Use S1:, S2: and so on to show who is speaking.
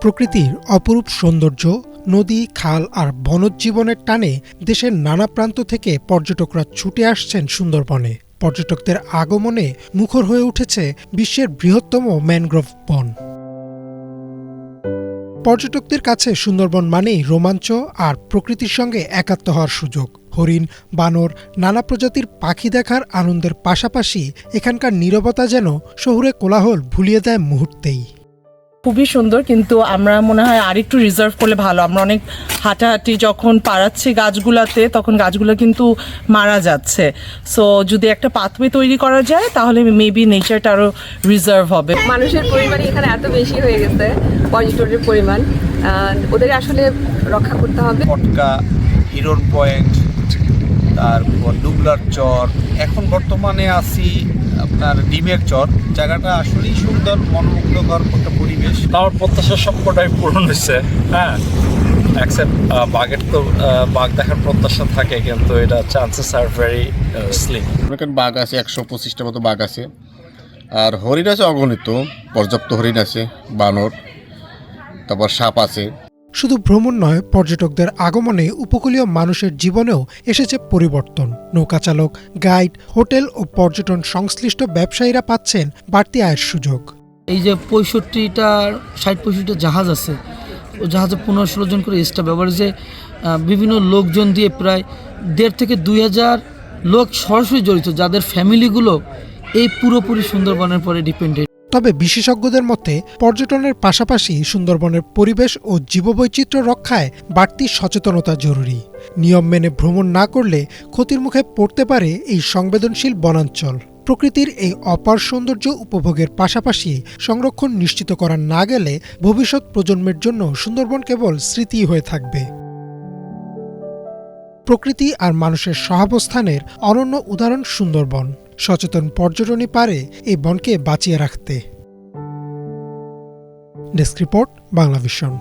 S1: প্রকৃতির অপরূপ সৌন্দর্য, নদী, খাল আর বনজ জীবনের টানে দেশের নানা প্রান্ত থেকে পর্যটকরা ছুটে আসছেন সুন্দরবনে। পর্যটকদের আগমনে মুখর হয়ে উঠেছে বিশ্বের বৃহত্তম ম্যানগ্রোভ বন। পর্যটকদের কাছে সুন্দরবন মানেই রোমাঞ্চ আর প্রকৃতির সঙ্গে একাত্ম হওয়ার সুযোগ। হরিণ, বানর, নানা প্রজাতির পাখি দেখার আনন্দের পাশাপাশি এখানকার নীরবতা যেন শহুরে কোলাহল ভুলিয়ে দেয় মুহূর্তেই।
S2: খুবই সুন্দর, কিন্তু আমরা মনে হয় আরেকটু রিজার্ভ করলে ভালো। আমরা অনেক হাঁটাহাঁটি যখন পাড়াচ্ছি গাছগুলাতে, তখন গাছগুলো কিন্তু মারা যাচ্ছে। সো যদি একটা পাথওয়ে তৈরি করা যায় তাহলে মেবি নেচারটা আরও রিজার্ভ হবে।
S3: মানুষের পরিমাণ এখানে এত বেশি হয়ে গেছে, পর্যটকের পরিমাণ, ওদের আসলে রক্ষা করতে হবে।
S4: পটকা, হিরন পয়েন্ট, তারপর ডুবলার চর, এখন বর্তমানে আছি আপনার ডিমের চর। জায়গাটা আসলেই সুন্দর, মনোমুগ্ধকর একটা পরিবেশ।
S5: আমার প্রত্যাশা সবকটাই পূরণ হয়েছে। হ্যাঁ, অ্যাকসেপ্ট বাঘের তো বাঘ দেখার প্রত্যাশা থাকে, কিন্তু এটা চান্সেস আর ভেরি স্লিম।
S6: এখানে বাঘ আছে 125টা মতো বাঘ আছে, আর হরিণ আছে অগণিত, পর্যাপ্ত হরিণ আছে, বানর, তারপর সাপ আছে।
S1: শুধু ভ্রমণ নয়, পর্যটকদের আগমনে উপকূলীয় মানুষের জীবনেও এসেছে পরিবর্তন। নৌকাচালক, গাইড, হোটেল ও পর্যটন সংশ্লিষ্ট ব্যবসায়ীরা পাচ্ছেন বাড়তি আয়ের সুযোগ।
S7: এই যে 65টা জাহাজ আছে, ও জাহাজে 15-16 জন করে স্টাফ ব্যবহার, যে বিভিন্ন লোকজন দিয়ে প্রায় 1,500 থেকে 2,000 লোক সরাসরি জড়িত, যাদের ফ্যামিলিগুলো এই পুরোপুরি সুন্দরবনের পরে ডিপেন্ডেন্ট।
S1: তবে বিশেষজ্ঞদের মতে পর্যটনের পাশাপাশি সুন্দরবনের পরিবেশ ও জীববৈচিত্র্য রক্ষায় বাড়তি সচেতনতা জরুরি। নিয়ম মেনে ভ্রমণ না করলে ক্ষতির মুখে পড়তে পারে এই সংবেদনশীল বনাঞ্চল। প্রকৃতির এই অপার সৌন্দর্য উপভোগের পাশাপাশি সংরক্ষণ নিশ্চিত করা না গেলে ভবিষ্যৎ প্রজন্মের জন্য সুন্দরবন কেবল স্মৃতি হয়ে থাকবে। প্রকৃতি আর মানুষের সহাবস্থানের অনন্য উদাহরণ সুন্দরবন। সচেতন পর্যটনই পারে এই বনকে বাঁচিয়ে রাখতে। Desk report, Banglavision.